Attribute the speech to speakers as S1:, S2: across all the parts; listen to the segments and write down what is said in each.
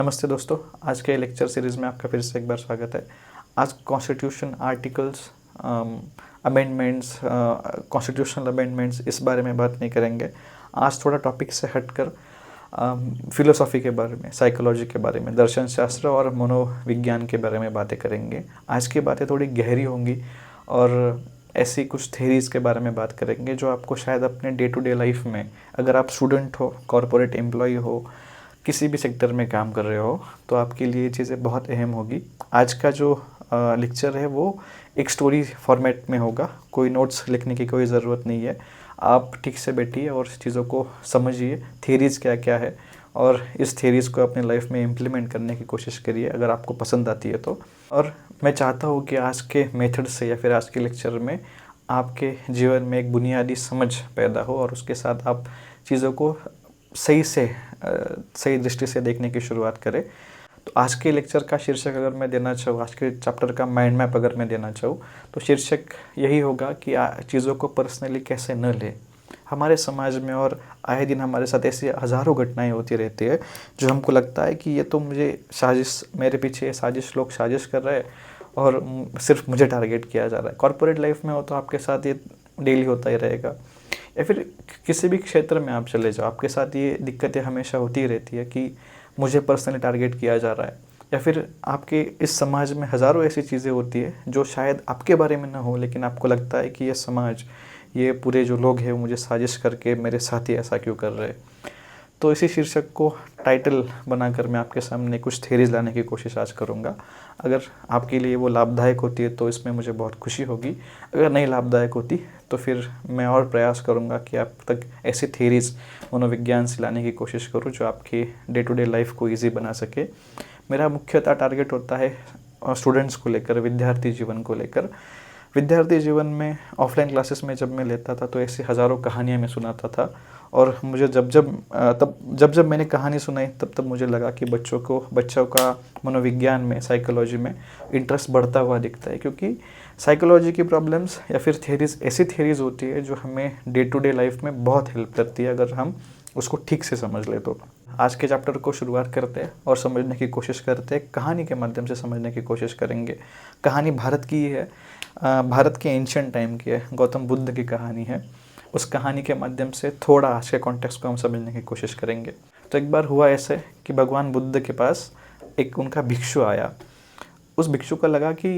S1: नमस्ते दोस्तों, आज के लेक्चर सीरीज़ में आपका फिर से एक बार स्वागत है। आज constitution articles, amendments, constitutional amendments इस बारे में बात नहीं करेंगे। आज थोड़ा टॉपिक से हटकर फिलोसॉफी के बारे में, साइकोलॉजी के बारे में, दर्शन शास्त्र और मनोविज्ञान के बारे में बातें करेंगे। आज की बातें थोड़ी गहरी होंगी और ऐसी कुछ थेरीज़ के बारे में बात करेंगे जो आपको शायद अपने डे टू डे लाइफ में, अगर आप स्टूडेंट हो, कॉरपोरेट एम्प्लॉय हो, किसी भी सेक्टर में काम कर रहे हो, तो आपके लिए ये चीज़ें बहुत अहम होगी। आज का जो लेक्चर है वो एक स्टोरी फॉर्मेट में होगा। कोई नोट्स लिखने की कोई ज़रूरत नहीं है। आप ठीक से बैठिए और चीज़ों को समझिए, थेरीज़ क्या क्या है, और इस थेरीज़ को अपने लाइफ में इम्प्लीमेंट करने की कोशिश करिए अगर आपको पसंद आती है तो। और मैं चाहता हूँ कि आज के मेथड से या फिर आज के लेक्चर में आपके जीवन में एक बुनियादी समझ पैदा हो और उसके साथ आप चीज़ों को सही दृष्टि से देखने की शुरुआत करें। तो आज के लेक्चर का शीर्षक अगर मैं देना चाहूँ, आज के चैप्टर का माइंड मैप अगर मैं देना चाहूँ, तो शीर्षक यही होगा कि चीज़ों को पर्सनली कैसे न ले। हमारे समाज में और आए दिन हमारे साथ ऐसी हज़ारों घटनाएं होती रहती है जो हमको लगता है कि ये तो मुझे साजिश, मेरे पीछे साजिश, लोग साजिश कर रहे हैं और सिर्फ मुझे टारगेट किया जा रहा है। कॉर्पोरेट लाइफ में हो तो आपके साथ ये डेली होता ही रहेगा, या फिर किसी भी क्षेत्र में आप चले जाओ, आपके साथ ये दिक्कतें हमेशा होती रहती है कि मुझे पर्सनली टारगेट किया जा रहा है। या फिर आपके इस समाज में हज़ारों ऐसी चीज़ें होती है जो शायद आपके बारे में ना हो, लेकिन आपको लगता है कि ये समाज, ये पूरे जो लोग हैं वो मुझे साजिश करके मेरे साथ ही ऐसा क्यों कर रहे हैं। तो इसी शीर्षक को टाइटल बनाकर मैं आपके सामने कुछ थेरीज़ लाने की कोशिश आज करूँगा। अगर आपके लिए वो लाभदायक होती है तो इसमें मुझे बहुत खुशी होगी। अगर नहीं लाभदायक होती तो फिर मैं और प्रयास करूँगा कि आप तक ऐसी थेरीज़ मनोविज्ञान से लाने की कोशिश करूँ जो आपकी डे टू डे लाइफ को ईजी बना सके। मेरा मुख्यतः टारगेट होता है स्टूडेंट्स को लेकर, विद्यार्थी जीवन को लेकर। विद्यार्थी जीवन में ऑफलाइन क्लासेस में जब मैं लेता था तो ऐसी हज़ारों कहानियाँ मैं सुनाता था, और मुझे जब मैंने कहानी सुनाई तब मुझे लगा कि बच्चों का मनोविज्ञान में, साइकोलॉजी में इंटरेस्ट बढ़ता हुआ दिखता है, क्योंकि साइकोलॉजी की प्रॉब्लम्स या फिर थेरीज़ ऐसी थेरीज़ होती है जो हमें डे टू डे लाइफ में बहुत हेल्प करती है अगर हम उसको ठीक से समझ ले तो। आज के चैप्टर को शुरुआत करते हैं और समझने की कोशिश करते हैं, कहानी के माध्यम से समझने की कोशिश करेंगे। कहानी भारत की है, भारत के एंशिएंट टाइम की है, गौतम बुद्ध की कहानी है। उस कहानी के माध्यम से थोड़ा आज के कॉन्टेक्स्ट को हम समझने की कोशिश करेंगे। तो एक बार हुआ ऐसे कि भगवान बुद्ध के पास एक उनका भिक्षु आया। उस भिक्षु को लगा कि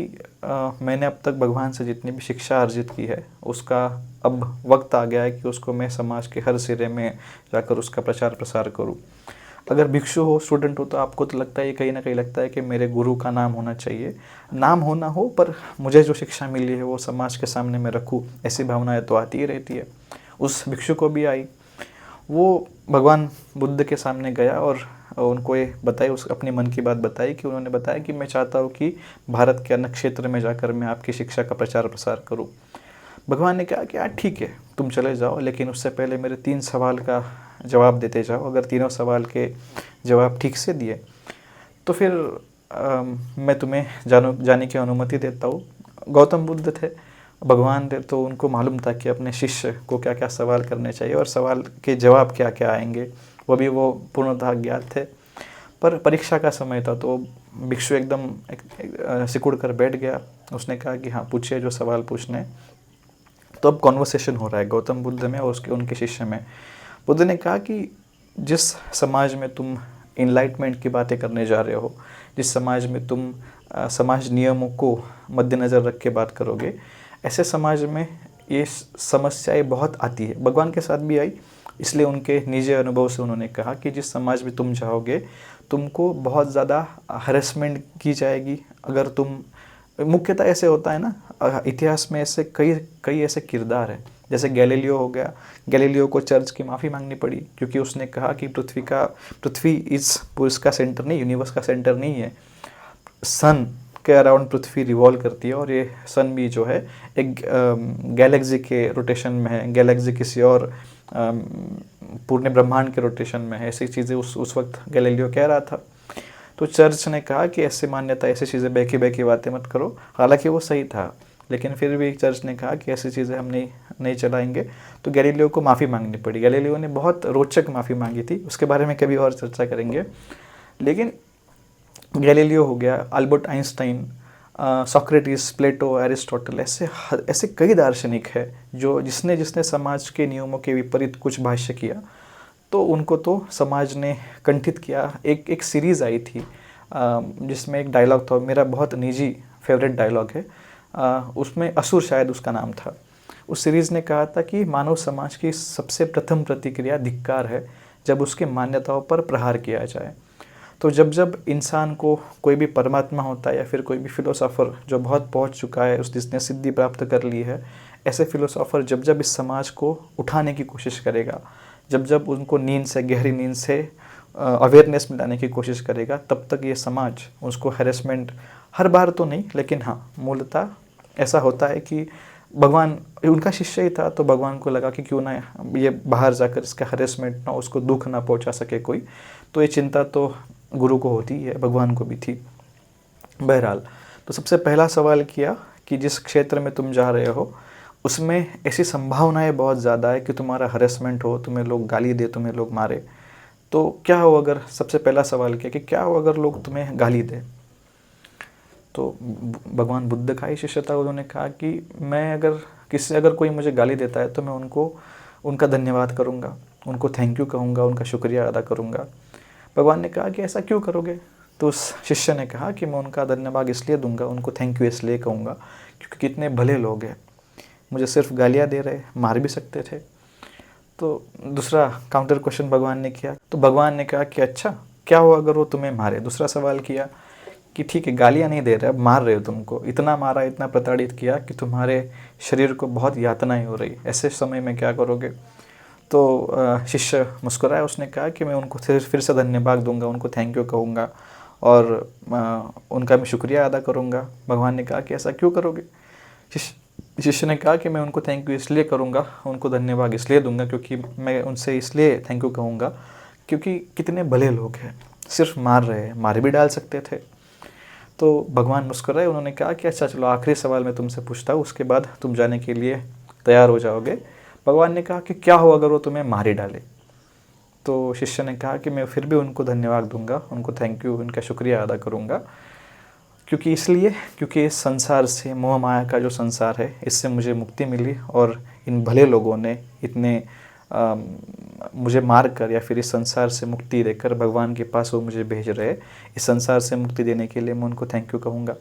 S1: मैंने अब तक भगवान से जितनी भी शिक्षा अर्जित की है उसका अब वक्त आ गया है कि उसको मैं समाज के हर सिरे में जाकर उसका प्रचार प्रसार करूं। अगर भिक्षु हो, स्टूडेंट हो, तो आपको तो लगता है, कहीं ना कहीं लगता है कि मेरे गुरु का नाम होना चाहिए। नाम हो ना हो, पर मुझे जो शिक्षा मिली है वो समाज के सामने मैं रखूं, ऐसी भावनाएं तो आती ही रहती है। उस भिक्षु को भी आई। वो भगवान बुद्ध के सामने गया और उनको ये बताई, उस अपने मन की बात बताई कि उन्होंने बताया कि मैं चाहता हूँ कि भारत के अन्य क्षेत्र में जाकर मैं आपकी शिक्षा का प्रचार प्रसार करूँ। भगवान ने कहा कि यार ठीक है, तुम चले जाओ, लेकिन उससे पहले मेरे 3 सवाल का जवाब देते जाओ। अगर तीनों सवाल के जवाब ठीक से दिए तो फिर मैं तुम्हें जाने की अनुमति देता हूँ। गौतम बुद्ध थे, भगवान थे, तो उनको मालूम था कि अपने शिष्य को क्या क्या सवाल करने चाहिए और सवाल के जवाब क्या क्या आएंगे, वो पूर्णतः ज्ञात थे। पर परीक्षा का समय था तो भिक्षु एकदम सिकुड़ कर बैठ गया। उसने कहा कि हाँ, पूछिए जो सवाल पूछने। तो अब कॉन्वर्सेशन हो रहा है गौतम बुद्ध में और उनके शिष्य में। बुद्ध ने कहा कि जिस समाज में तुम इनलाइटमेंट की बातें करने जा रहे हो, जिस समाज में तुम समाज नियमों को मद्देनज़र रख के बात करोगे, ऐसे समाज में ये समस्याएं बहुत आती है। भगवान के साथ भी आई। इसलिए उनके निजी अनुभव से उन्होंने कहा कि जिस समाज में तुम जाओगे तुमको बहुत ज़्यादा हरेसमेंट की जाएगी। अगर तुम, मुख्यतः ऐसे होता है ना, इतिहास में ऐसे कई ऐसे किरदार हैं, जैसे गैलीलियो हो गया। गैलीलियो को चर्च की माफ़ी मांगनी पड़ी क्योंकि उसने कहा कि पृथ्वी इस इसका सेंटर नहीं, यूनिवर्स का सेंटर नहीं है। सन के अराउंड पृथ्वी रिवॉल्व करती है और ये सन भी जो है एक गैलेक्सी के रोटेशन में है, गैलेक्सी किसी और पूर्ण ब्रह्मांड के रोटेशन में है। ऐसी चीज़ें उस वक्त गैलीलियो कह रहा था। तो चर्च ने कहा कि ऐसी मान्यता, ऐसी चीज़ें बहकी बातें मत करो। हालांकि वो सही था, लेकिन फिर भी चर्च ने कहा कि ऐसी चीज़ें हम नहीं चलाएंगे। तो गैलीलियो को माफ़ी मांगनी पड़ी। गैलीलियो ने बहुत रोचक माफ़ी मांगी थी, उसके बारे में कभी और चर्चा करेंगे। लेकिन गैलीलियो हो गया, अल्बर्ट आइंस्टाइन, सोक्रेटिस, प्लेटो, एरिस्टोटल, ऐसे ऐसे कई दार्शनिक है जो जिसने जिसने समाज के नियमों के विपरीत कुछ भाष्य किया, तो उनको तो समाज ने कंठित किया। एक एक सीरीज़ आई थी जिसमें एक डायलॉग था, मेरा बहुत निजी फेवरेट डायलॉग है, उसमें असुर शायद उसका नाम था। उस सीरीज़ ने कहा था कि मानव समाज की सबसे प्रथम प्रतिक्रिया धिक्कार है जब उसकी मान्यताओं पर प्रहार किया जाए। तो जब जब इंसान को कोई भी परमात्मा होता है या फिर कोई भी फिलोसोफर जो बहुत पहुंच चुका है, उस जिसने सिद्धि प्राप्त कर ली है, ऐसे फिलोसोफर जब जब इस समाज को उठाने की कोशिश करेगा, जब जब उनको नींद से, गहरी नींद से अवेयरनेस में लाने की कोशिश करेगा, तब तक ये समाज उसको हैरेसमेंट, हर बार तो नहीं लेकिन हाँ मूलतः ऐसा होता है कि भगवान उनका शिष्य ही था, तो भगवान को लगा कि क्यों ना ये बाहर जाकर इसका हैरेसमेंट ना, उसको दुख ना पहुंचा सके कोई, तो ये चिंता तो गुरु को होती है, भगवान को भी थी। बहरहाल, तो सबसे पहला सवाल किया कि जिस क्षेत्र में तुम जा रहे हो उसमें ऐसी संभावनाएं बहुत ज़्यादा है कि तुम्हारा हरेसमेंट हो, तुम्हें लोग गाली दे, तुम्हें लोग मारे, तो क्या हो अगर, सबसे पहला सवाल किया कि क्या हो अगर लोग तुम्हें गाली दे। तो भगवान बुद्ध का ही शिष्य था, उन्होंने कहा कि मैं अगर कोई मुझे गाली देता है तो मैं उनका धन्यवाद करूँगा, उनको थैंक यू कहूँगा, उनका शुक्रिया अदा करूँगा। भगवान ने कहा कि ऐसा क्यों करोगे? तो उस शिष्य ने कहा कि मैं उनका धन्यवाद इसलिए दूंगा, उनको थैंक यू इसलिए कहूँगा क्योंकि कितने भले लोग हैं, मुझे सिर्फ गालियाँ दे रहे, मार भी सकते थे। तो दूसरा काउंटर क्वेश्चन भगवान ने किया, तो भगवान ने कहा कि अच्छा क्या हो अगर वो तुम्हें मारे। दूसरा सवाल किया कि ठीक है गालियाँ नहीं दे रहे, अब मार रहे हो, तुमको इतना मारा, इतना प्रताड़ित किया कि तुम्हारे शरीर को बहुत यातनाएं हो रही, ऐसे समय में क्या करोगे? तो शिष्य मुस्कुराया, उसने कहा कि मैं उनको फिर से धन्यवाद दूंगा, उनको थैंक यू कहूँगा और उनका मैं शुक्रिया अदा करूँगा। भगवान ने कहा कि ऐसा क्यों करोगे? शिष्य ने कहा कि मैं उनको थैंक यू इसलिए करूँगा, उनको धन्यवाद इसलिए दूंगा क्योंकि मैं उनसे इसलिए थैंक यू कहूँगा क्योंकि कितने भले लोग हैं, सिर्फ मार रहे हैं, मार भी डाल सकते थे। तो भगवान मुस्कुराए, उन्होंने कहा कि अच्छा चलो आखिरी सवाल मैं तुमसे पूछता हूँ, उसके बाद तुम जाने के लिए तैयार हो जाओगे। भगवान ने कहा कि क्या हो अगर वो तुम्हें मार ही डाले? तो शिष्य ने कहा कि मैं फिर भी उनको धन्यवाद दूंगा, उनको थैंक यू, उनका शुक्रिया अदा करूंगा क्योंकि इस संसार से, मोह माया का जो संसार है, इससे मुझे मुक्ति मिली और इन भले लोगों ने इतने मुझे मार कर या फिर इस संसार से मुक्ति देकर भगवान के पास वो मुझे भेज रहे, इस संसार से मुक्ति देने के लिए मैं उनको थैंक यू कहूँगा।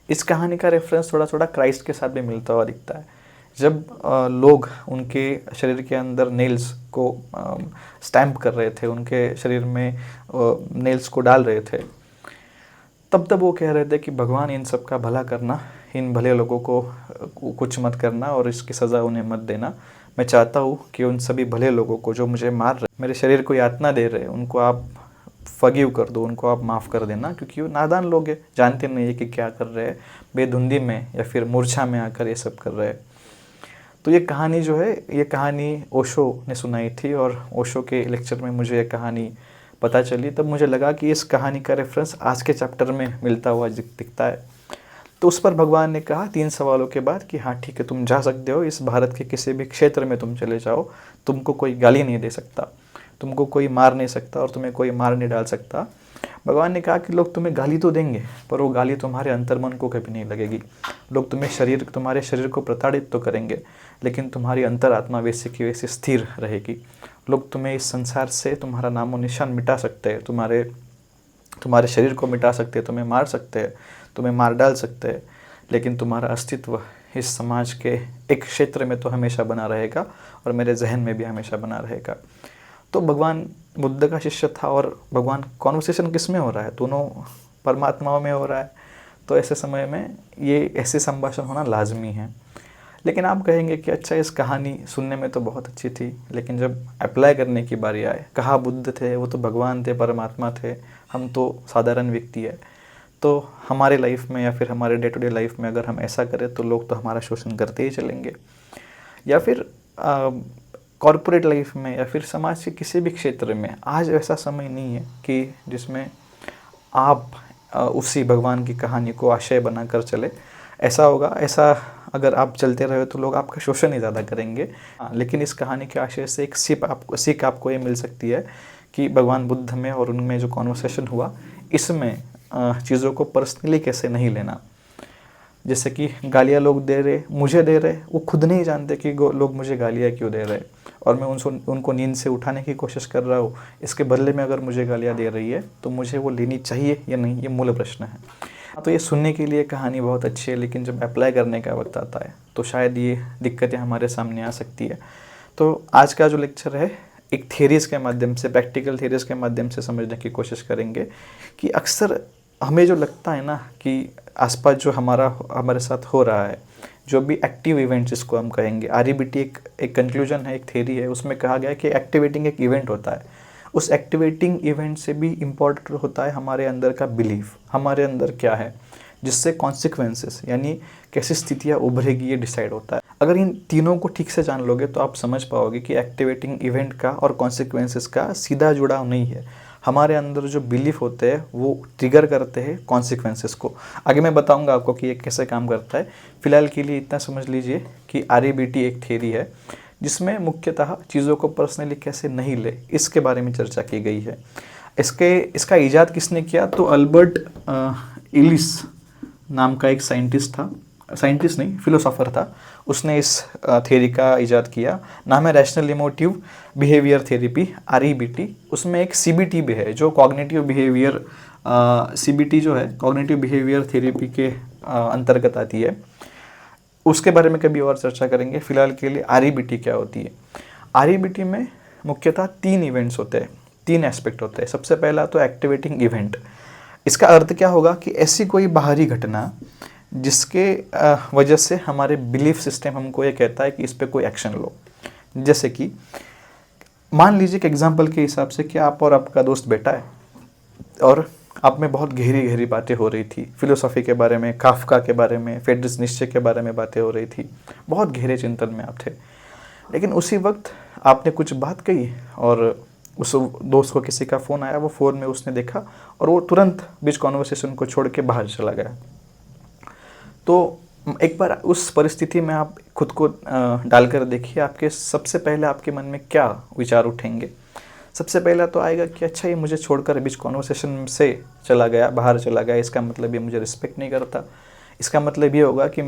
S1: इस कहानी का रेफरेंस थोड़ा थोड़ा क्राइस्ट के साथ भी मिलता हुआ दिखता है। जब लोग उनके शरीर के अंदर नेल्स को स्टैम्प कर रहे थे, उनके शरीर में नेल्स को डाल रहे थे, तब वो कह रहे थे कि भगवान इन सब का भला करना, इन भले लोगों को कुछ मत करना और इसकी सज़ा उन्हें मत देना। मैं चाहता हूँ कि उन सभी भले लोगों को जो मुझे मार रहे, मेरे शरीर को यातना दे रहे, उनको आप फॉरगिव कर दो, उनको आप माफ़ कर देना, क्योंकि वो नादान लोग हैं, जानते नहीं है कि क्या कर रहे हैं, बेधुंदी में या फिर मूर्छा में आकर ये सब कर रहे हैं। तो ये कहानी जो है, ये कहानी ओशो ने सुनाई थी और ओशो के लेक्चर में मुझे ये कहानी पता चली। तब मुझे लगा कि इस कहानी का रेफरेंस आज के चैप्टर में मिलता हुआ दिखता है। तो उस पर भगवान ने कहा 3 सवालों के बाद कि हाँ ठीक है, तुम जा सकते हो, इस भारत के किसी भी क्षेत्र में तुम चले जाओ, तुमको कोई गाली नहीं दे सकता, तुमको कोई मार नहीं सकता और तुम्हें कोई मार नहीं डाल सकता। भगवान ने कहा कि लोग तुम्हें गाली तो देंगे, पर वो गाली तुम्हारे अंतर्मन को कभी नहीं लगेगी। लोग तुम्हारे शरीर को प्रताड़ित तो करेंगे, लेकिन तुम्हारी अंतरात्मा वैसे की वैसे स्थिर रहेगी। लोग तुम्हें इस संसार से, तुम्हारा नामो निशान मिटा सकते हैं, तुम्हारे शरीर को मिटा सकते हैं, तुम्हें मार सकते हैं, तुम्हें मार डाल सकते हैं, लेकिन तुम्हारा अस्तित्व इस समाज के एक क्षेत्र में तो हमेशा बना रहेगा और मेरे जहन में भी हमेशा बना रहेगा। तो भगवान बुद्ध का शिष्य था और भगवान, कॉन्वर्सेशन किस में हो रहा है? दोनों परमात्माओं में हो रहा है। तो ऐसे समय में ये ऐसे संभाषण होना लाजमी है। लेकिन आप कहेंगे कि अच्छा इस कहानी सुनने में तो बहुत अच्छी थी, लेकिन जब अप्लाई करने की बारी आए, कहा बुद्ध थे, वो तो भगवान थे, परमात्मा थे, हम तो साधारण व्यक्ति है। तो हमारे लाइफ में या फिर हमारे डे टू डे लाइफ में अगर हम ऐसा करें तो लोग तो हमारा शोषण करते ही चलेंगे। या फिर कॉर्पोरेट लाइफ में या फिर समाज के किसी भी क्षेत्र में आज ऐसा समय नहीं है कि जिसमें आप उसी भगवान की कहानी को आशय बनाकर चले। ऐसा होगा, ऐसा अगर आप चलते रहे तो लोग आपका शोषण ही ज़्यादा करेंगे। लेकिन इस कहानी के आशय से एक सीख आपको ये मिल सकती है कि भगवान बुद्ध में और उनमें जो कॉन्वर्सेशन हुआ, इसमें चीज़ों को पर्सनली कैसे नहीं लेना। जैसे कि गालियाँ लोग दे रहे, मुझे दे रहे, वो खुद नहीं जानते कि लोग मुझे गालियाँ क्यों दे रहे, और मैं उनको नींद से उठाने की कोशिश कर रहा हूँ। इसके बदले में अगर मुझे गालियाँ दे रही है तो मुझे वो लेनी चाहिए या नहीं, ये मूल प्रश्न है। तो ये सुनने के लिए कहानी बहुत अच्छी है, लेकिन जब अप्लाई करने का वक्त आता है तो शायद ये दिक्कतें हमारे सामने आ सकती है। तो आज का जो लेक्चर है एक थेरीज़ के माध्यम से, प्रैक्टिकल थेरीज़ के माध्यम से समझने की कोशिश करेंगे कि अक्सर हमें जो लगता है ना कि आसपास जो हमारे साथ हो रहा है, जो भी एक्टिव इवेंट्स जिसको हम कहेंगे, REBT एक कंक्लूजन है, एक थेरी है, उसमें कहा गया है कि एक्टिवेटिंग एक इवेंट होता है। उस एक्टिवेटिंग इवेंट से भी इम्पॉर्टेंट होता है हमारे अंदर का बिलीफ, हमारे अंदर क्या है, जिससे कॉन्सिक्वेंसेस यानी कैसी स्थितियाँ उभरेगी ये डिसाइड होता है। अगर इन तीनों को ठीक से जान लोगे तो आप समझ पाओगे कि एक्टिवेटिंग इवेंट का और कॉन्सिक्वेंसेस का सीधा जुड़ाव नहीं है। हमारे अंदर जो बिलीफ होते हैं वो ट्रिगर करते हैं कॉन्सिक्वेंसेस को। आगे मैं बताऊंगा आपको कि ये कैसे काम करता है। फिलहाल के लिए इतना समझ लीजिए कि REBT एक थ्योरी है जिसमें मुख्यतः चीज़ों को पर्सनली कैसे नहीं ले, इसके बारे में चर्चा की गई है। इसका इजाद किसने किया? तो अल्बर्ट इलिस नाम का एक साइंटिस्ट नहीं, फिलोसोफर था। उसने इस थ्योरी का इजाद किया। नाम है rational emotive behaviour therapy, REBT। उसमें एक CBT भी है जो कॉग्निटिव बिहेवियर, CBT जो है कॉग्निटिव बिहेवियर थेरेपी के अंतर्गत आती है। उसके बारे में कभी और चर्चा करेंगे। फिलहाल के लिए REBT क्या होती है। REBT में मुख्यतः 3 इवेंट्स होते हैं, 3 एस्पेक्ट होते हैं। सबसे पहला तो एक्टिवेटिंग इवेंट। इसका अर्थ क्या होगा कि ऐसी कोई बाहरी घटना जिसके वजह से हमारे बिलीफ सिस्टम हमको ये कहता है कि इस पर कोई एक्शन लो। जैसे कि मान लीजिए कि एग्जाम्पल के हिसाब से कि आप और आपका दोस्त बैठा है और आप में बहुत गहरी गहरी बातें हो रही थी, फिलोसॉफी के बारे में, काफ्का के बारे में, फ्रेडरिक नीत्शे के बारे में बातें हो रही थी, बहुत गहरे चिंतन में आप थे। लेकिन उसी वक्त आपने कुछ बात कही और उस दोस्त को किसी का फ़ोन आया, वो फ़ोन में उसने देखा और वो तुरंत बीच कॉन्वर्सेशन को छोड़ के बाहर चला गया। तो एक बार उस परिस्थिति में आप खुद को डालकर देखिए, आपके सबसे पहले आपके मन में क्या विचार उठेंगे। सबसे पहला तो आएगा कि अच्छा ये मुझे छोड़कर बीच कॉन्वर्सेशन से चला गया, बाहर चला गया, इसका मतलब ये मुझे रिस्पेक्ट नहीं करता। इसका मतलब ये होगा कि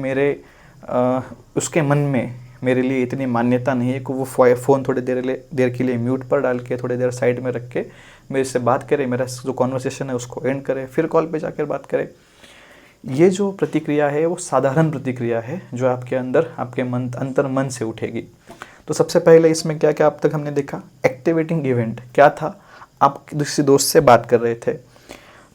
S1: उसके मन में मेरे लिए इतनी मान्यता नहीं है कि वो फ़ोन थोड़ी देर के लिए म्यूट पर डाल के, थोड़ी देर साइड में रख के मेरे से बात करे, मेरा जो कॉन्वर्सेशन है उसको एंड करे, फिर कॉल पे जाकर बात करे। ये जो प्रतिक्रिया है वो साधारण प्रतिक्रिया है जो आपके अंदर, आपके अंतर मन से उठेगी। तो सबसे पहले इसमें क्या क्या अब तक हमने देखा। एक्टिवेटिंग इवेंट क्या था? आप किसी दोस्त से बात कर रहे थे।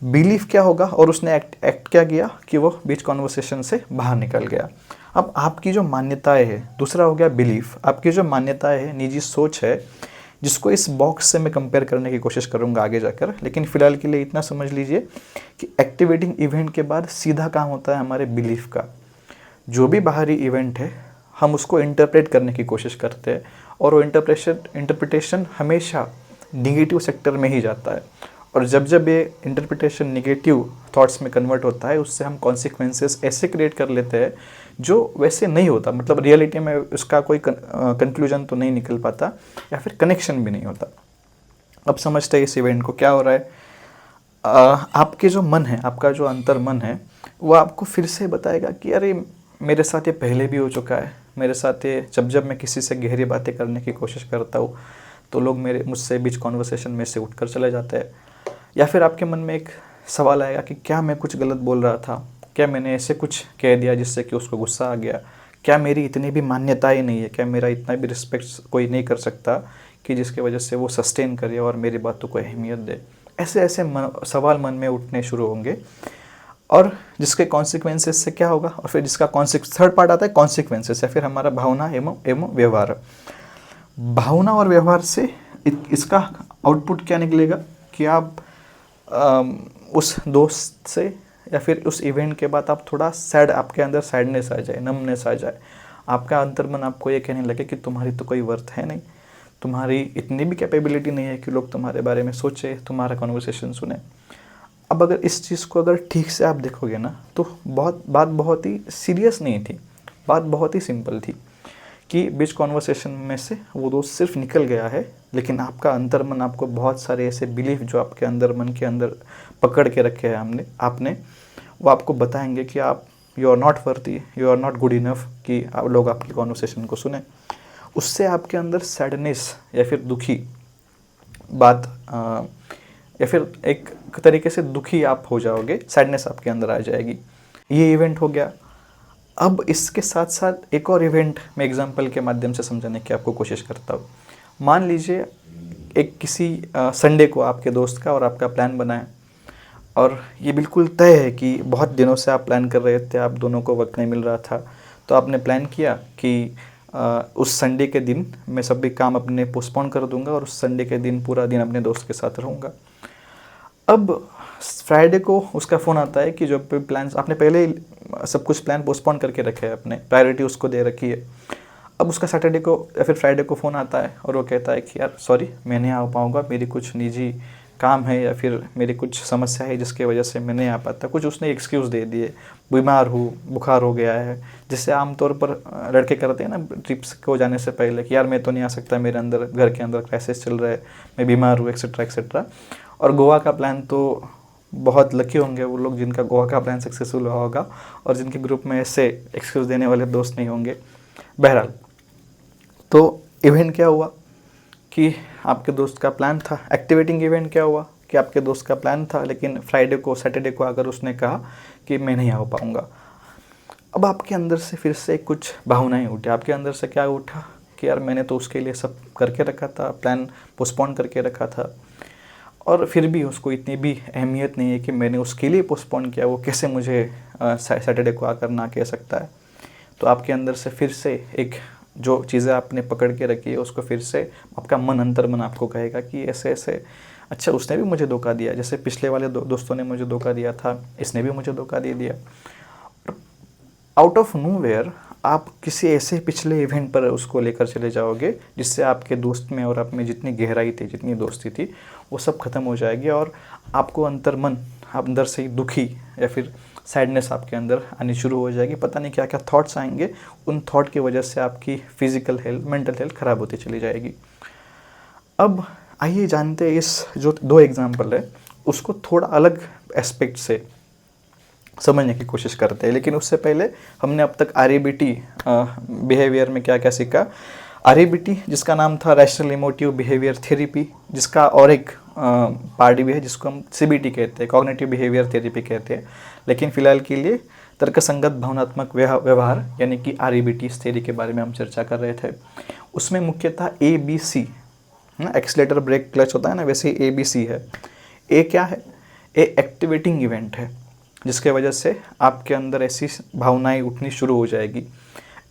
S1: बिलीफ क्या होगा? और उसने एक्ट क्या किया कि वो बीच कॉन्वर्सेशन से बाहर निकल गया। अब आपकी जो मान्यताएं है, दूसरा हो गया बिलीफ। आपकी जो मान्यताएं है, निजी सोच है, जिसको इस बॉक्स से मैं कंपेयर करने की कोशिश करूंगा आगे जाकर। लेकिन फिलहाल के लिए इतना समझ लीजिए कि एक्टिवेटिंग इवेंट के बाद सीधा काम होता है हमारे बिलीफ का। जो भी बाहरी इवेंट है हम उसको इंटरप्रेट करने की कोशिश करते हैं और वो इंटरप्रिटेशन हमेशा निगेटिव सेक्टर में ही जाता है। और जब ये इंटरप्रिटेशन निगेटिव थॉट्स में कन्वर्ट होता है, उससे हम कॉन्सिक्वेंसेस ऐसे क्रिएट कर लेते हैं जो वैसे नहीं होता। मतलब रियलिटी में उसका कोई कंक्लूजन तो नहीं निकल पाता या फिर कनेक्शन भी नहीं होता। अब समझते हैं इस इवेंट को क्या हो रहा है। आपके जो मन है, आपका जो अंतर मन है, वो आपको फिर से बताएगा कि अरे मेरे साथ ये पहले भी हो चुका है। मेरे साथ ये जब मैं किसी से गहरी बातें करने की कोशिश करता हूँ तो लोग मुझसे बीच कॉन्वर्सेशन में से उठकर चले जाते हैं। या फिर आपके मन में एक सवाल आएगा कि क्या मैं कुछ गलत बोल रहा था, क्या मैंने ऐसे कुछ कह दिया जिससे कि उसको गुस्सा आ गया, क्या मेरी इतनी भी मान्यताएं नहीं है, क्या मेरा इतना भी रिस्पेक्ट कोई नहीं कर सकता कि जिसकी वजह से वो सस्टेन करे और मेरी बातों को अहमियत दे। ऐसे सवाल मन में उठने शुरू होंगे और जिसके कॉन्सिक्वेंसेस से क्या होगा। और फिर जिसका थर्ड पार्ट आता है कॉन्सिक्वेंसेस, या फिर हमारा भावना एवं व्यवहार। भावना और व्यवहार से इसका आउटपुट क्या निकलेगा कि आप उस दोस्त से या फिर उस इवेंट के बाद आप थोड़ा आपके अंदर सैडनेस आ जाए, नमनेस आ जाए। आपका अंतर्मन आपको ये कहने लगे कि तुम्हारी तो कोई वर्थ है नहीं, तुम्हारी इतनी भी कैपेबिलिटी नहीं है कि लोग तुम्हारे बारे में सोचे, तुम्हारा कॉन्वर्सेशन सुने। अब अगर इस चीज़ को अगर ठीक से आप देखोगे ना तो बात बहुत ही सीरियस नहीं थी, बात बहुत ही सिंपल थी कि बीच कॉन्वर्सेशन में से वो दोस्त सिर्फ निकल गया है लेकिन आपका अंतर्मन आपको बहुत सारे ऐसे बिलीफ जो आपके अंदर मन के अंदर पकड़ के रखे हैं आपने वो आपको बताएंगे कि आप you are not worthy, you are not good enough कि आप लोग आपकी कॉन्वर्सेशन को सुने। उससे आपके अंदर सैडनेस या फिर दुखी बात या फिर एक तरीके से दुखी आप हो जाओगे, सैडनेस आपके अंदर आ जाएगी। ये इवेंट हो गया। अब इसके साथ साथ एक और इवेंट मैं एग्जांपल के माध्यम से समझाने की आपको कोशिश करता हूँ। मान लीजिए एक किसी संडे को आपके दोस्त का और आपका प्लान बना है और ये बिल्कुल तय है कि बहुत दिनों से आप प्लान कर रहे थे, आप दोनों को वक्त नहीं मिल रहा था, तो आपने प्लान किया कि उस संडे के दिन मैं सभी काम अपने पोस्टपोन कर दूंगा और उस संडे के दिन पूरा दिन अपने दोस्त के साथ रहूँगा। अब फ्राइडे को उसका फ़ोन आता है कि जो प्लान्स आपने पहले ही सब कुछ प्लान पोस्टपोन करके रखे हैं, अपने प्रायोरिटी उसको दे रखी है। अब उसका सैटरडे को या फिर फ्राइडे को फ़ोन आता है और वो कहता है कि यार सॉरी मैं नहीं आ पाऊँगा, मेरी कुछ निजी काम है या फिर मेरी कुछ समस्या है जिसकी वजह से मैं नहीं आ पाता। कुछ उसने एक्सक्यूज़ दे दिए, बीमार हूँ, बुखार हो गया है, जिससे आमतौर पर लड़के करते हैं ना ट्रिप्स को जाने से पहले कि यार मैं तो नहीं आ सकता, मेरे अंदर घर के अंदर क्राइसिस चल रहा है, मैं बीमार हूँ, एक्सेट्रा एक्सेट्रा। और गोवा का प्लान तो बहुत लकी होंगे वो लोग जिनका गोवा का प्लान सक्सेसफुल हुआ होगा और जिनके ग्रुप में ऐसे एक्सक्यूज़ देने वाले दोस्त नहीं होंगे। बहरहाल, तो इवेंट क्या हुआ कि आपके दोस्त का प्लान था, एक्टिवेटिंग इवेंट क्या हुआ कि आपके दोस्त का प्लान था, लेकिन फ्राइडे को सैटरडे को अगर उसने कहा कि मैं नहीं आ पाऊँगा। अब आपके अंदर से फिर से कुछ भावनाएं उठी। आपके अंदर से क्या उठा कि यार मैंने तो उसके लिए सब करके रखा था, प्लान पोस्टपोन करके रखा था और फिर भी उसको इतनी भी अहमियत नहीं है कि मैंने उसके लिए पोस्टपोन किया, वो कैसे मुझे सैटरडे को आकर ना कह सकता है। तो आपके अंदर से फिर से एक जो चीज़ें आपने पकड़ के रखी है उसको फिर से आपका मन अंतर्मन आपको कहेगा कि ऐसे ऐसे, अच्छा उसने भी मुझे धोखा दिया, जैसे पिछले वाले दोस्तों ने मुझे धोखा दिया था, इसने भी मुझे धोखा दे दिया। आउट ऑफ नोवेयर आप किसी ऐसे पिछले इवेंट पर उसको लेकर चले जाओगे जिससे आपके दोस्त में और आप में जितनी गहराई थी, जितनी दोस्ती थी, वो सब खत्म हो जाएगी और आपको अंतर्मन अंदर से ही दुखी या फिर सैडनेस आपके अंदर आनी शुरू हो जाएगी। पता नहीं क्या क्या थॉट्स आएंगे, उन थॉट की वजह से आपकी फिजिकल हेल्थ, मेंटल हेल्थ ख़राब होती चली जाएगी। अब आइए जानते हैं इस जो दो एग्जाम्पल है उसको थोड़ा अलग एस्पेक्ट से समझने की कोशिश करते हैं। लेकिन उससे पहले हमने अब तक RABT बिहेवियर में क्या क्या सीखा। RABT जिसका नाम था रैशनल इमोटिव बिहेवियर थेरेपी, जिसका और एक पार्ट भी है जिसको हम CBT कहते हैं, कॉग्निटिव बिहेवियर थेरेपी कहते हैं। लेकिन फ़िलहाल के लिए तर्कसंगत भावनात्मक व्यवहार यानी कि RABT इस थेरी के बारे में हम चर्चा कर रहे थे। उसमें मुख्यतः ABC, एक्सीलेटर ब्रेक क्लच होता है ना, वैसे ही ABC है। ए क्या है? ए एक्टिवेटिंग इवेंट है जिसके वजह से आपके अंदर ऐसी भावनाएं उठनी शुरू हो जाएगी।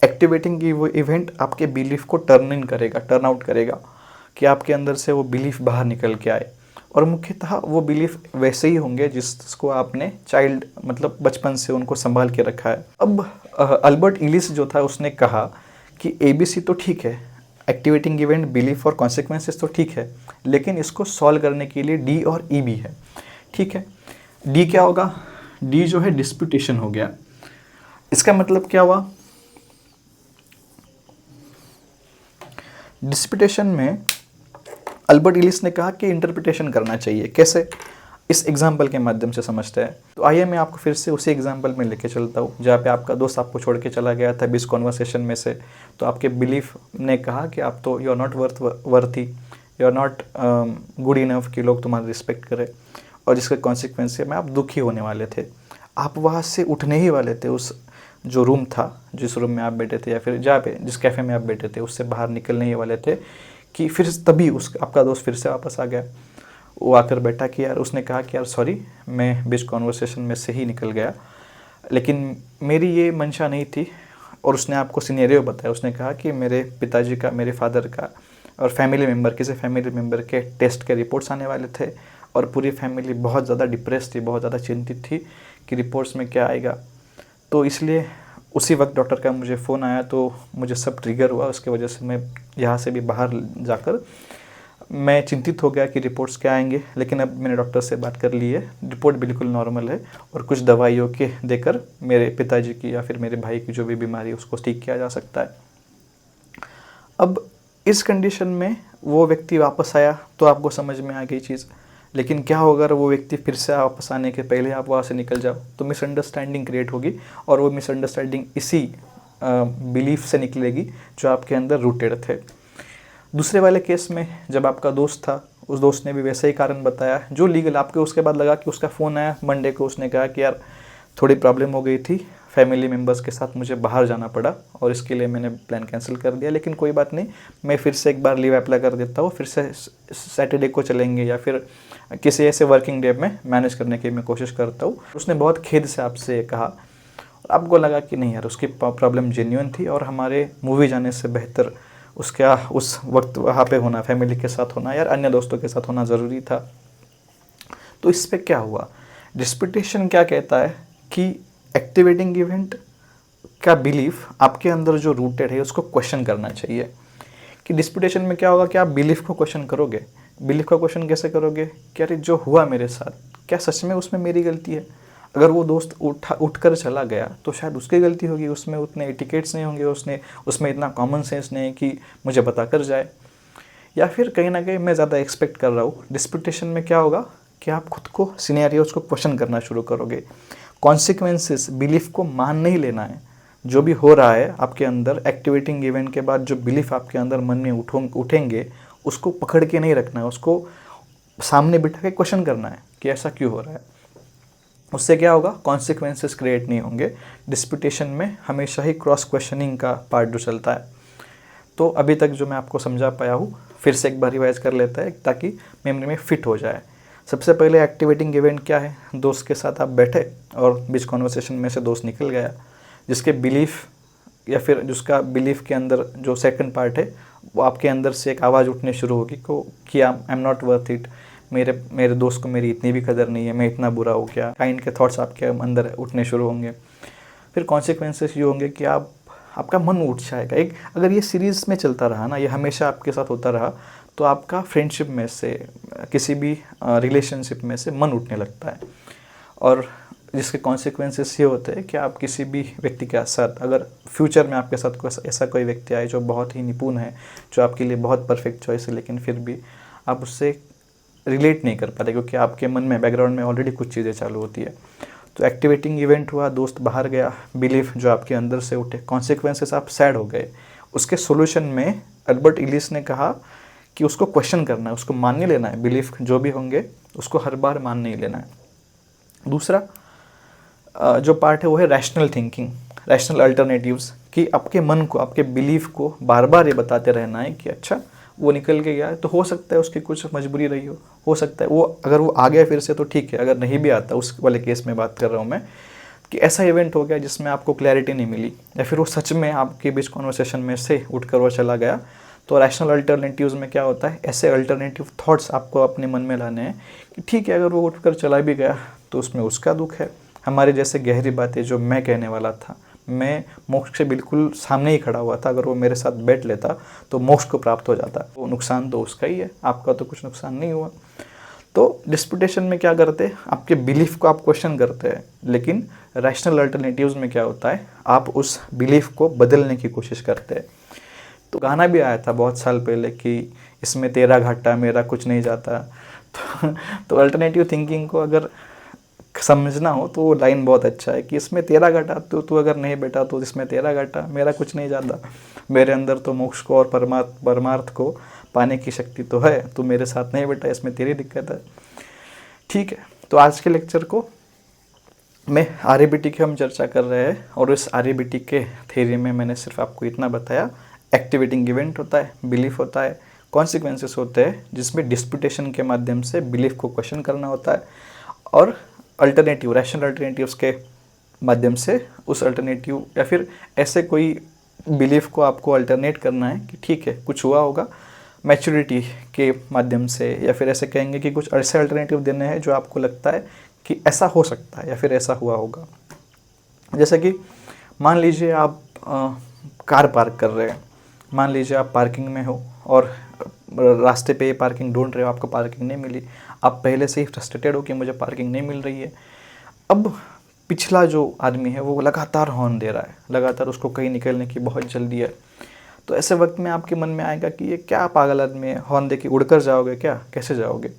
S1: एक्टिवेटिंग इवेंट आपके बिलीफ को टर्न आउट करेगा कि आपके अंदर से वो बिलीफ बाहर निकल के आए और मुख्यतः वो बिलीफ वैसे ही होंगे जिसको आपने चाइल्ड मतलब बचपन से उनको संभाल के रखा है। अब अल्बर्ट इलिस जो था उसने कहा कि ABC तो ठीक है, एक्टिवेटिंग इवेंट, बिलीफ और कॉन्सिक्वेंसेस तो ठीक है, लेकिन इसको सॉल्व करने के लिए D और E भी है। ठीक है, D क्या होगा? D जो है डिस्प्यूटेशन हो गया। इसका मतलब क्या हुआ? डिस्प्यूटेशन में अल्बर्ट इलिस ने कहा कि इंटरप्रिटेशन करना चाहिए। कैसे? इस एग्जाम्पल के माध्यम से समझते हैं। तो आइए मैं आपको फिर से उसी एग्जाम्पल में लेके चलता हूँ जहाँ पे आपका दोस्त आपको छोड़ के चला गया था 20 कॉन्वर्सेशन में से। तो आपके बिलीफ ने कहा कि आप तो you are not worthy, you are not good enough कि लोग तुम्हारी रिस्पेक्ट करें, और जिसके कॉन्सिक्वेंस में आप दुखी होने वाले थे। आप वहाँ से उठने ही वाले थे, उस जो रूम था, जिस रूम में आप बैठे थे या फिर जहाँ पे जिस कैफ़े में आप बैठे थे उससे बाहर निकलने ही वाले थे कि फिर तभी आपका दोस्त फिर से वापस आ गया। वो आकर बैठा कि यार, उसने कहा कि यार सॉरी, मैं बीच कॉन्वर्सेशन में से ही निकल गया, लेकिन मेरी ये मंशा नहीं थी। और उसने आपको सिनेरियो बताया। उसने कहा कि मेरे पिताजी का, मेरे फादर का और फैमिली मेम्बर, किसी फैमिली मेम्बर के टेस्ट के रिपोर्ट्स आने वाले थे और पूरी फैमिली बहुत ज़्यादा डिप्रेस थी, बहुत ज़्यादा चिंतित थी कि रिपोर्ट्स में क्या आएगा। तो इसलिए उसी वक्त डॉक्टर का मुझे फ़ोन आया तो मुझे सब ट्रिगर हुआ। उसकी वजह से मैं यहाँ से भी बाहर जाकर मैं चिंतित हो गया कि रिपोर्ट्स क्या आएंगे। लेकिन अब मैंने डॉक्टर से बात कर ली है, रिपोर्ट बिल्कुल नॉर्मल है और कुछ दवाइयों के देकर मेरे पिताजी की या फिर मेरे भाई की जो भी बीमारी है उसको ठीक किया जा सकता है। अब इस कंडीशन में वो व्यक्ति वापस आया तो आपको समझ में आ गई चीज़, लेकिन क्या होगा अगर वो व्यक्ति फिर से वापस आने के पहले आप वहाँ से निकल जाओ, तो मिसअंडरस्टैंडिंग क्रिएट होगी, और वो मिसअंडरस्टैंडिंग इसी बिलीफ से निकलेगी जो आपके अंदर रूटेड थे। दूसरे वाले केस में जब आपका दोस्त था, उस दोस्त ने भी वैसे ही कारण बताया जो लीगल, आपको उसके बाद लगा कि उसका फ़ोन आया मंडे को, उसने कहा कि यार थोड़ी प्रॉब्लम हो गई थी, फैमिली मेम्बर्स के साथ मुझे बाहर जाना पड़ा और इसके लिए मैंने प्लान कैंसिल कर दिया, लेकिन कोई बात नहीं, मैं फिर से एक बार लीव अप्लाई कर देता हूँ, फिर से सैटरडे को चलेंगे या फिर किसी ऐसे वर्किंग डे में मैनेज करने की मैं कोशिश करता हूँ। उसने बहुत खेद से आपसे कहा, आपको लगा कि नहीं यार उसकी प्रॉब्लम जेन्युइन थी और हमारे मूवी जाने से बेहतर उसका उस वक्त वहाँ पे होना, फैमिली के साथ होना या अन्य दोस्तों के साथ होना ज़रूरी था। तो इस पे क्या हुआ, डिस्प्यूटेशन क्या कहता है कि एक्टिवेटिंग इवेंट का बिलीफ आपके अंदर जो रूटेड है उसको क्वेश्चन करना चाहिए। कि डिस्प्यूटेशन में क्या होगा कि आप बिलीफ को क्वेश्चन करोगे। बिलीफ का क्वेश्चन कैसे करोगे कि अरे जो हुआ मेरे साथ, क्या सच में उसमें मेरी गलती है? अगर वो दोस्त उठकर चला गया तो शायद उसकी गलती होगी, उसमें उतने एटिकेट्स नहीं होंगे, उसमें इतना कॉमन सेंस नहीं कि मुझे बता कर जाए, या फिर कहीं ना कहीं मैं ज़्यादा एक्सपेक्ट कर रहा हूँ। डिस्प्यूटेशन में क्या होगा कि आप खुद को सिनेरियोस को क्वेश्चन करना शुरू करोगे। कॉन्सिक्वेंसेस, बिलीफ को मान नहीं लेना है। जो भी हो रहा है आपके अंदर एक्टिवेटिंग इवेंट के बाद, जो बिलीफ आपके अंदर मन में उठेंगे उसको पकड़ के नहीं रखना है, उसको सामने बिठा के क्वेश्चन करना है कि ऐसा क्यों हो रहा है। उससे क्या होगा, कॉन्सिक्वेंसेस क्रिएट नहीं होंगे। डिस्प्यूटेशन में हमेशा ही क्रॉस क्वेश्चनिंग का पार्ट जो चलता है। तो अभी तक जो मैं आपको समझा पाया हूँ फिर से एक बार रिवाइज कर लेता है ताकि मेमोरी में फिट हो जाए। सबसे पहले एक्टिवेटिंग इवेंट क्या है, दोस्त के साथ आप बैठे और बीच कॉन्वर्सेशन में से दोस्त निकल गया, जिसके बिलीफ या फिर जिसका बिलीफ के अंदर जो सेकंड पार्ट है वो आपके अंदर से एक आवाज़ उठने शुरू होगी कि I am not worth it, मेरे दोस्त को मेरी इतनी भी कदर नहीं है, मैं इतना बुरा हूँ क्या, काइंड के थॉट्स आपके अंदर उठने शुरू होंगे। फिर कॉन्सिक्वेंसेस ये होंगे कि आपका मन उठ जाएगा। एक अगर ये सीरीज़ में चलता रहा ना, ये हमेशा आपके साथ होता रहा, तो आपका फ्रेंडशिप में से, किसी भी रिलेशनशिप में से मन उठने लगता है, और जिसके कॉन्सिक्वेंसेस ये होते हैं कि आप किसी भी व्यक्ति के साथ, अगर फ्यूचर में आपके साथ ऐसा कोई व्यक्ति आए जो बहुत ही निपुण है, जो आपके लिए बहुत परफेक्ट चॉइस है, लेकिन फिर भी आप उससे रिलेट नहीं कर पाते क्योंकि आपके मन में बैकग्राउंड में ऑलरेडी कुछ चीज़ें चालू होती है। तो एक्टिवेटिंग इवेंट हुआ, दोस्त बाहर गया, बिलीफ जो आपके अंदर से उठे, कॉन्सिक्वेंसेस, आप सैड हो गए। उसके सोल्यूशन में अल्बर्ट इलिस ने कहा कि उसको क्वेश्चन करना है, उसको मान नहीं लेना है, बिलीफ जो भी होंगे उसको हर बार मान नहीं लेना है। दूसरा जो पार्ट है वो है रैशनल थिंकिंग, रैशनल अल्टरनेटिव्स, कि आपके मन को, आपके बिलीफ को बार बार ये बताते रहना है कि अच्छा वो निकल के गया है तो हो सकता है उसकी कुछ मजबूरी रही हो सकता है वो, अगर वो आ गया फिर से तो ठीक है, अगर नहीं भी आता, उस वाले केस में बात कर रहा हूँ मैं, कि ऐसा इवेंट हो गया जिसमें आपको क्लैरिटी नहीं मिली या फिर वो सच में आपके बीच कॉन्वर्सेशन में से उठकर वो चला गया। तो रैशनल अल्टरनेटिव्स में क्या होता है, ऐसे अल्टरनेटिव थॉट्स आपको अपने मन में लाने हैं कि ठीक है अगर वो उठकर चला भी गया तो उसमें उसका दुख है, हमारे जैसे गहरी बातें जो मैं कहने वाला था, मैं मोक्ष से बिल्कुल सामने ही खड़ा हुआ था, अगर वो मेरे साथ बैठ लेता तो मोक्ष को प्राप्त हो जाता। वो नुकसान तो उसका ही है, आपका तो कुछ नुकसान नहीं हुआ। तो डिस्प्यूटेशन में क्या करते हैं, आपके बिलीफ को आप क्वेश्चन करते हैं, लेकिन रैशनल अल्टरनेटिव्स में क्या होता है, आप उस बिलीफ को बदलने की कोशिश करते हैं। तो गाना भी आया था बहुत साल पहले कि इसमें तेरा घाटा मेरा कुछ नहीं जाता। तो अल्टरनेटिव थिंकिंग को अगर समझना हो तो वो लाइन बहुत अच्छा है कि इसमें तेरा घाटा, तो तू अगर नहीं बैठा तो इसमें तेरा घाटा, मेरा कुछ नहीं जाता, मेरे अंदर तो मोक्ष को और परमार्थ को पाने की शक्ति तो है, तू मेरे साथ नहीं बैठा, इसमें तेरी दिक्कत है। ठीक है, तो आज के लेक्चर को में RABT की हम चर्चा कर रहे हैं, और इस RABT के थ्योरी में मैंने सिर्फ आपको इतना बताया, एक्टिवेटिंग इवेंट होता है, बिलीफ होता है, कॉन्सिक्वेंसेस होते हैं जिसमें डिस्प्यूटेशन के माध्यम से बिलीफ को क्वेश्चन करना होता है, और अल्टरनेटिव, रैशनल अल्टरनेटिव्स के माध्यम से उस अल्टरनेटिव या फिर ऐसे कोई बिलीफ को आपको अल्टरनेट करना है कि ठीक है कुछ हुआ होगा, मैच्योरिटी के माध्यम से, या फिर ऐसे कहेंगे कि कुछ ऐसे अल्टरनेटिव देने हैं जो आपको लगता है कि ऐसा हो सकता है या फिर ऐसा हुआ होगा। जैसे कि मान लीजिए आप कार पार्क कर रहे हैं, मान लीजिए आप पार्किंग में हो और रास्ते पे पार्किंग ढूंढ रहे हो, आपको पार्किंग नहीं मिली, आप पहले से ही फ्रस्ट्रेटेड हो कि मुझे पार्किंग नहीं मिल रही है। अब पिछला जो आदमी है वो लगातार हॉर्न दे रहा है, लगातार उसको कहीं निकलने की बहुत जल्दी है। तो ऐसे वक्त में आपके मन में आएगा कि ये क्या पागल आदमी है, हॉर्न दे के उड़कर जाओगे क्या, कैसे जाओगे।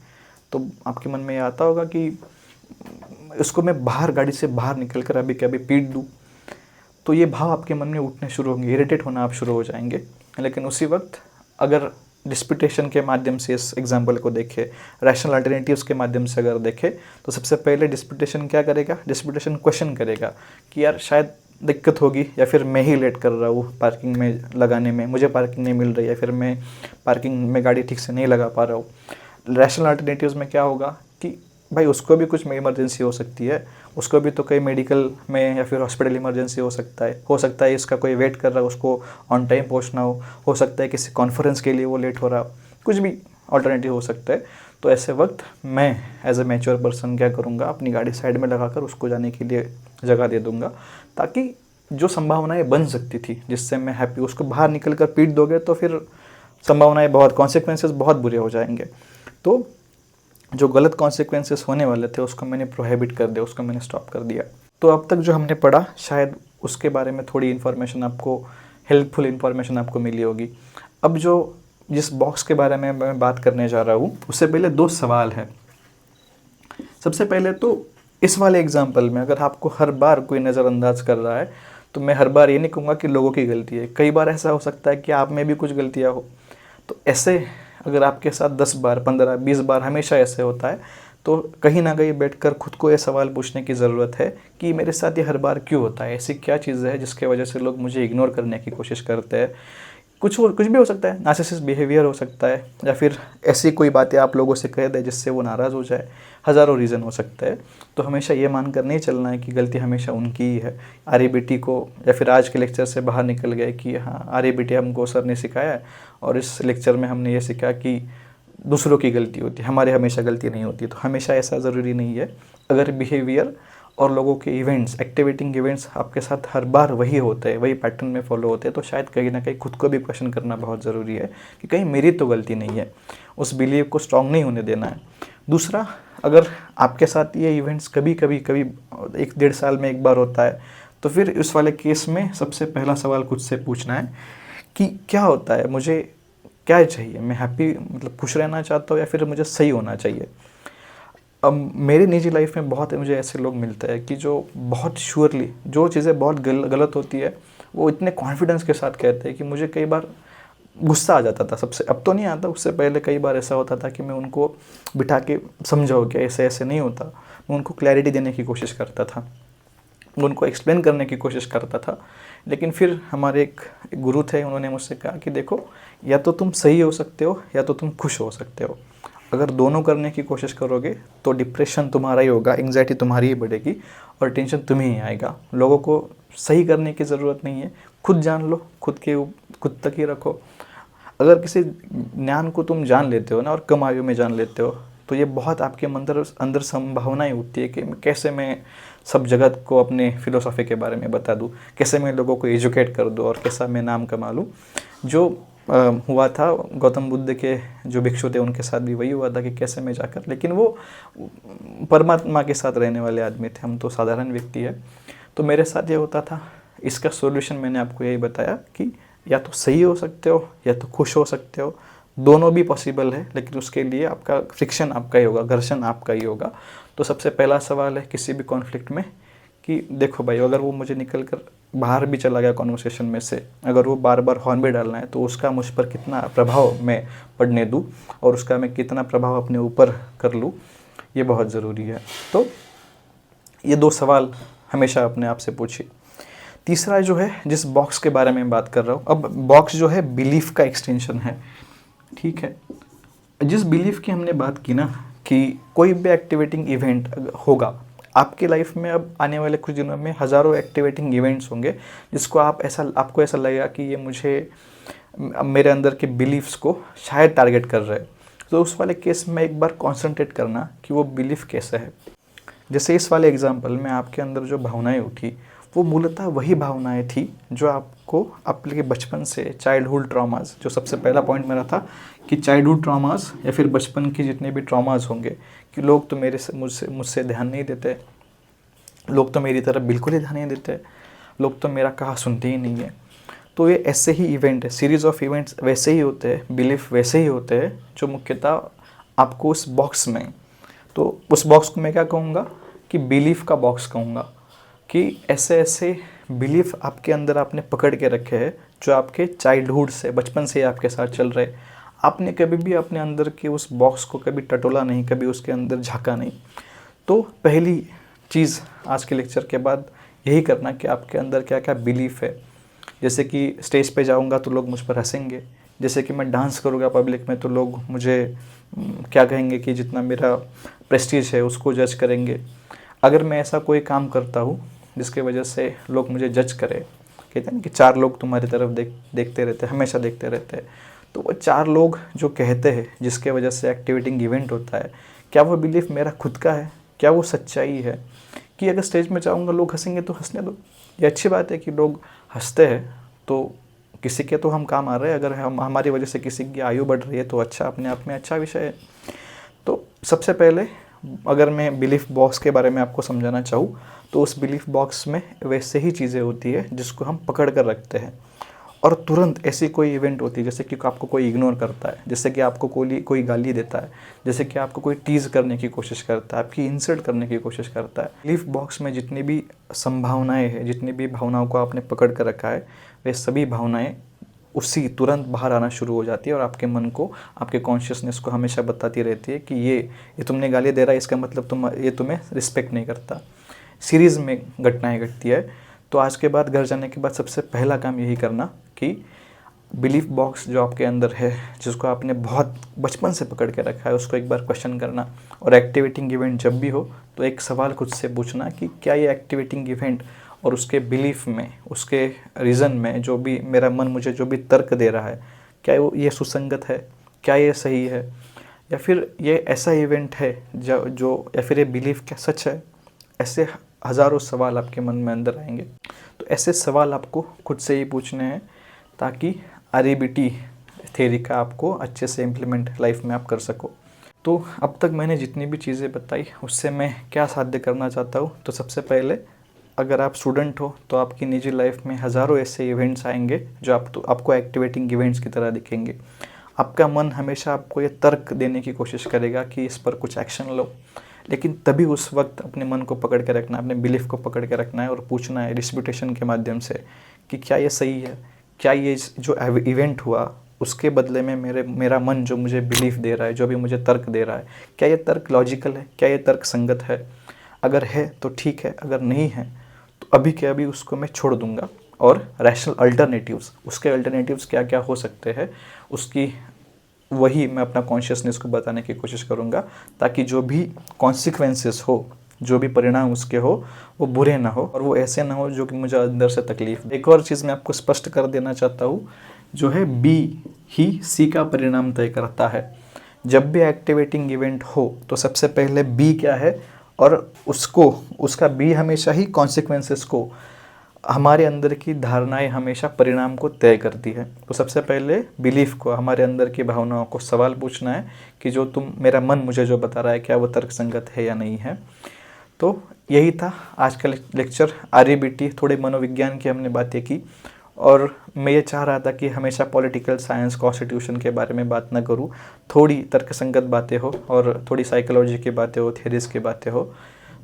S1: तो आपके मन में ये आता होगा कि इसको मैं बाहर, गाड़ी से बाहर निकल कर अभी के अभी पीट दूँ। तो ये भाव आपके मन में उठने शुरू होंगे, इरिटेट होना आप शुरू हो जाएंगे। लेकिन उसी वक्त अगर डिस्प्यूटेशन के माध्यम से इस एग्जाम्पल को देखें, रैशनल अल्टरनेटिव्स के माध्यम से अगर देखें, तो सबसे पहले डिस्प्यूटेशन क्या करेगा, डिस्प्यूटेशन क्वेश्चन करेगा कि यार शायद दिक्कत होगी, या फिर मैं ही लेट कर रहा हूँ पार्किंग में लगाने में, मुझे पार्किंग नहीं मिल रही, या फिर मैं पार्किंग में गाड़ी ठीक से नहीं लगा पा रहा हूँ। रैशनल अल्टरनेटिव्स में क्या होगा कि भाई उसको भी कुछ इमरजेंसी हो सकती है, उसको भी तो कहीं मेडिकल में या फिर हॉस्पिटल इमरजेंसी हो सकता है इसका कोई वेट कर रहा है, उसको ऑन टाइम पहुंचना हो सकता है किसी कॉन्फ्रेंस के लिए वो लेट हो रहा, कुछ भी अल्टरनेटिव हो सकता है। तो ऐसे वक्त मैं एज ए मैच्योर पर्सन क्या करूँगा, अपनी गाड़ी साइड में लगाकर उसको जाने के लिए जगह दे दूँगा, ताकि जो संभावनाएँ बन सकती थी जिससे मैं हैप्पी, उसको बाहर निकल कर पीट दोगे तो फिर संभावनाएँ बहुत, कॉन्सिक्वेंसेस बहुत बुरे हो जाएंगे। तो जो गलत कॉन्सिक्वेंसेस होने वाले थे उसको मैंने प्रोहिबिट कर दिया, उसको मैंने स्टॉप कर दिया। तो अब तक जो हमने पढ़ा शायद उसके बारे में थोड़ी इन्फॉर्मेशन आपको, हेल्पफुल इन्फॉर्मेशन आपको मिली होगी। अब जो जिस बॉक्स के बारे में मैं बात करने जा रहा हूँ उससे पहले 2 सवाल है। सबसे पहले तो इस वाले एग्जाम्पल में अगर आपको हर बार कोई नज़रअंदाज कर रहा है तो मैं हर बार ये नहीं कहूँगा कि लोगों की गलती है, कई बार ऐसा हो सकता है कि आप में भी कुछ गलतियाँ हो। तो ऐसे अगर आपके साथ 10 बार, 15, 20 बार हमेशा ऐसे होता है तो कहीं ना कहीं बैठकर खुद को ये सवाल पूछने की ज़रूरत है कि मेरे साथ ये हर बार क्यों होता है, ऐसी क्या चीज़ है जिसके वजह से लोग मुझे इग्नोर करने की कोशिश करते हैं। कुछ भी हो सकता है, नार्सिसिस्ट बिहेवियर हो सकता है, या फिर ऐसी कोई बातें आप लोगों से कह दें जिससे वो नाराज़ हो जाए, हज़ारों रीज़न हो सकते हैं। तो हमेशा ये मानकर नहीं चलना है कि गलती हमेशा उनकी ही है। RABT को, या फिर आज के लेक्चर से बाहर निकल गए कि हाँ RABT हमको सर ने सिखाया है और इस लेक्चर में हमने ये सीखा कि दूसरों की गलती होती है, हमारे हमेशा गलती नहीं होती। तो हमेशा ऐसा ज़रूरी नहीं है। अगर बिहेवियर और लोगों के इवेंट्स, एक्टिवेटिंग इवेंट्स आपके साथ हर बार वही होते हैं, वही पैटर्न में फॉलो होते हैं, तो शायद कहीं ना कहीं खुद को भी क्वेश्चन करना बहुत ज़रूरी है कि कहीं मेरी तो गलती नहीं है। उस बिलीव को स्ट्रॉन्ग नहीं होने देना है। दूसरा, अगर आपके साथ ये इवेंट्स कभी 1-1.5 साल में एक बार होता है तो फिर इस वाले केस में सबसे पहला सवाल खुद से पूछना है कि क्या होता है, मुझे क्या चाहिए, मैं हैप्पी, मतलब खुश रहना चाहता हूँ या फिर मुझे सही होना चाहिए। अब मेरी निजी लाइफ में बहुत मुझे ऐसे लोग मिलते हैं कि जो बहुत श्योरली जो चीज़ें बहुत गलत होती है वो इतने कॉन्फिडेंस के साथ कहते हैं कि मुझे कई बार गुस्सा आ जाता था। सबसे अब तो नहीं आता, उससे पहले कई बार ऐसा होता था कि मैं उनको बिठा के समझाओ कि ऐसे ऐसे नहीं होता, मैं उनको क्लैरिटी देने की कोशिश करता था, उनको एक्सप्लेन करने की कोशिश करता था। लेकिन फिर हमारे एक गुरु थे, उन्होंने मुझसे कहा कि देखो, या तो तुम सही हो सकते हो या तो तुम खुश हो सकते हो। अगर दोनों करने की कोशिश करोगे तो डिप्रेशन तुम्हारा ही होगा, एंग्जाइटी तुम्हारी ही बढ़ेगी और टेंशन तुम्हें ही आएगा। लोगों को सही करने की ज़रूरत नहीं है, खुद जान लो, खुद तक ही रखो। अगर किसी ज्ञान को तुम जान लेते हो ना और कम आयु में जान लेते हो तो ये बहुत आपके अंदर संभावनाएं होती है कि कैसे मैं सब जगत को अपने फिलोसॉफी के बारे में बता दूं, कैसे मैं लोगों को एजुकेट कर दूं और कैसा मैं नाम कमा लूं। जो हुआ था गौतम बुद्ध के जो भिक्षु थे उनके साथ भी वही हुआ था कि कैसे मैं जाकर, लेकिन वो परमात्मा के साथ रहने वाले आदमी थे, हम तो साधारण व्यक्ति है। तो मेरे साथ ये होता था। इसका सॉल्यूशन मैंने आपको यही बताया कि या तो सही हो सकते हो या तो खुश हो सकते हो, दोनों भी पॉसिबल है, लेकिन उसके लिए आपका फ्रिक्शन आपका ही होगा, घर्षण आपका ही होगा। तो सबसे पहला सवाल है किसी भी कॉन्फ्लिक्ट में कि देखो भाई, अगर वो मुझे निकल कर बाहर भी चला गया कॉन्वर्सेशन में से, अगर वो बार बार हॉर्न भी डालना है तो उसका मुझ पर कितना प्रभाव मैं पड़ने दूँ और उसका मैं कितना प्रभाव अपने ऊपर कर लूँ, ये बहुत ज़रूरी है। तो ये 2 सवाल हमेशा अपने आप से पूछिए। तीसरा जो है, जिस बॉक्स के बारे में बात कर रहा हूँ, अब बॉक्स जो है बिलीफ का एक्सटेंशन है, ठीक है। जिस बिलीफ की हमने बात की ना कि कोई भी एक्टिवेटिंग इवेंट होगा आपकी लाइफ में, अब आने वाले कुछ दिनों में हज़ारों एक्टिवेटिंग इवेंट्स होंगे जिसको आपको ऐसा लगेगा कि ये मुझे मेरे अंदर के बिलीफ्स को शायद टारगेट कर रहे हैं। तो उस वाले केस में एक बार कॉन्सेंट्रेट करना कि वो बिलीफ कैसे है। जैसे इस वाले एग्जाम्पल में आपके अंदर जो भावनाएं उठी वो मूलतः वही भावनाएं थी जो आपको आपके बचपन से, चाइल्डहुड ट्रॉमास, जो सबसे पहला पॉइंट मेरा था कि चाइल्डहुड ट्रॉमास या फिर बचपन के जितने भी ट्रॉमास होंगे कि लोग तो मुझसे ध्यान नहीं देते, लोग तो मेरी तरफ बिल्कुल ही ध्यान नहीं देते, लोग तो मेरा कहा सुनते ही नहीं है। तो ये ऐसे ही इवेंट है, सीरीज ऑफ इवेंट्स वैसे ही होते हैं, बिलीफ वैसे ही होते हैं जो मुख्यतः आपको उस बॉक्स में, तो उस बॉक्स को मैं क्या कहूँगा कि बिलीफ का बॉक्स कहूँगा, कि ऐसे ऐसे बिलीफ आपके अंदर आपने पकड़ के रखे हैं जो आपके चाइल्डहुड से, बचपन से ही आपके साथ चल रहे। आपने कभी भी अपने अंदर के उस बॉक्स को कभी टटोला नहीं, कभी उसके अंदर झाँका नहीं। तो पहली चीज़ आज के लेक्चर के बाद यही करना कि आपके अंदर क्या क्या बिलीफ है। जैसे कि स्टेज पे जाऊंगा तो लोग मुझ पर हंसेंगे, जैसे कि मैं डांस करूँगा पब्लिक में तो लोग मुझे क्या कहेंगे कि जितना मेरा प्रेस्टीज है उसको जज करेंगे। अगर मैं ऐसा कोई काम करता हूँ जिसके वजह से लोग मुझे जज करें, कहते हैं कि 4 लोग तुम्हारी तरफ देखते रहते हैं, हमेशा देखते रहते हैं, तो वो 4 लोग जो कहते हैं जिसके वजह से एक्टिवेटिंग इवेंट होता है, क्या वो बिलीफ मेरा खुद का है? क्या वो सच्चाई है कि अगर स्टेज में जाऊंगा लोग हंसेंगे तो हंसने दो? ये अच्छी बात है कि लोग हंसते हैं, तो किसी के तो हम काम आ रहे हैं। अगर हम हमारी वजह से किसी की आयु बढ़ रही है तो अच्छा, अपने आप में अच्छा विषय है। तो सबसे पहले अगर मैं बिलीफ बॉक्स के बारे में आपको समझाना चाहूँ तो उस बिलीफ बॉक्स में वैसे ही चीज़ें होती है जिसको हम पकड़ कर रखते हैं, और तुरंत ऐसी कोई इवेंट होती है जैसे कि आपको कोई इग्नोर करता है, जैसे कि आपको कोई गाली देता है, जैसे कि आपको कोई टीज़ करने की कोशिश करता है, आपकी इंसल्ट करने की कोशिश करता है। बिलीफ बॉक्स में जितनी भी संभावनाएं हैं, जितनी भी भावनाओं को आपने पकड़ कर रखा है, वे सभी भावनाएं उसी तुरंत बाहर आना शुरू हो जाती है और आपके मन को, आपके कॉन्शियसनेस को हमेशा बताती रहती है कि ये तुमने गाली दे रहा है, इसका मतलब ये तुम्हें रिस्पेक्ट नहीं करता। सीरीज़ में घटनाएँ घटती है। तो आज के बाद घर जाने के बाद सबसे पहला काम यही करना कि बिलीफ बॉक्स जो आपके अंदर है, जिसको आपने बहुत बचपन से पकड़ के रखा है, उसको एक बार क्वेश्चन करना। और एक्टिवेटिंग इवेंट जब भी हो तो एक सवाल खुद से पूछना कि क्या ये एक्टिवेटिंग इवेंट और उसके बिलीफ में, उसके रीज़न में जो भी मेरा मन मुझे जो भी तर्क दे रहा है, क्या ये सुसंगत है, क्या ये सही है, या फिर ये ऐसा इवेंट है जो या फिर ये बिलीफ क्या सच है। ऐसे हज़ारों सवाल आपके मन में अंदर आएंगे। तो ऐसे सवाल आपको खुद से ही पूछने हैं ताकि REBT थ्योरी का आपको अच्छे से इम्प्लीमेंट लाइफ में आप कर सको। तो अब तक मैंने जितनी भी चीज़ें बताई उससे मैं क्या साध्य करना चाहता हूँ, तो सबसे पहले अगर आप स्टूडेंट हो तो आपकी निजी लाइफ में हज़ारों ऐसे इवेंट्स आएंगे जो आपको एक्टिवेटिंग इवेंट्स की तरह दिखेंगे। आपका मन हमेशा आपको ये तर्क देने की कोशिश करेगा कि इस पर कुछ एक्शन लो, लेकिन तभी उस वक्त अपने मन को पकड़ के रखना है, अपने बिलीफ को पकड़ के रखना है और पूछना है डिस्प्यूटेशन के माध्यम से कि क्या ये सही है, क्या ये जो इवेंट हुआ उसके बदले में मेरा मन जो मुझे बिलीफ दे रहा है, जो भी मुझे तर्क दे रहा है, क्या ये तर्क लॉजिकल है, क्या ये तर्क संगत है? अगर है तो ठीक है, अगर नहीं है तो अभी के अभी उसको मैं छोड़ दूंगा। और रैशनल अल्टरनेटिव्स, उसके अल्टरनेटिव्स क्या क्या हो सकते हैं उसकी वही मैं अपना कॉन्शियसनेस को बताने की कोशिश करूँगा, ताकि जो भी कॉन्सिक्वेंसेस हो, जो भी परिणाम उसके हो, वो बुरे ना हो और वो ऐसे ना हो जो कि मुझे अंदर से तकलीफ। एक और चीज़ मैं आपको स्पष्ट कर देना चाहता हूँ, जो है B ही C का परिणाम तय करता है। जब भी एक्टिवेटिंग इवेंट हो तो सबसे पहले B क्या है और उसका B हमेशा ही कॉन्सिक्वेंसेस को, हमारे अंदर की धारणाएं हमेशा परिणाम को तय करती है। तो सबसे पहले बिलीफ को, हमारे अंदर की भावनाओं को सवाल पूछना है कि जो मेरा मन मुझे जो बता रहा है क्या वो तर्कसंगत है या नहीं है। तो यही था आज का लेक्चर। REBT, थोड़े मनोविज्ञान की हमने बातें की, और मैं ये चाह रहा था कि हमेशा पॉलिटिकल साइंस, कॉन्स्टिट्यूशन के बारे में बात ना करूँ, थोड़ी तर्कसंगत बातें हो और थोड़ी साइकोलॉजी की बातें हो, थ्योरीज़ की बातें हो।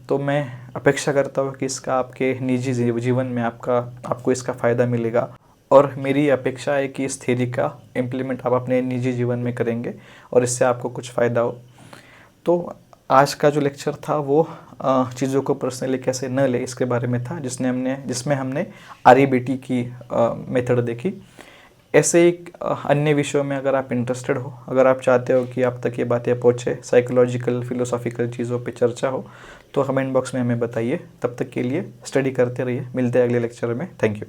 S1: तो मैं अपेक्षा करता हूँ कि इसका आपके निजी जीवन में आपको इसका फ़ायदा मिलेगा, और मेरी अपेक्षा है कि इस थ्योरी का इम्प्लीमेंट आप अपने निजी जीवन में करेंगे और इससे आपको कुछ फ़ायदा हो। तो आज का जो लेक्चर था वो चीज़ों को पर्सनली कैसे न ले इसके बारे में था, जिसमें हमने REBT की मेथड देखी। ऐसे ही अन्य विषयों में अगर आप इंटरेस्टेड हो, अगर आप चाहते हो कि आप तक ये बातें पहुँचे, साइकोलॉजिकल, फिलोसॉफिकल चीज़ों पे चर्चा हो, तो कमेंट बॉक्स में हमें बताइए। तब तक के लिए स्टडी करते रहिए। मिलते हैं अगले लेक्चर में। Thank you.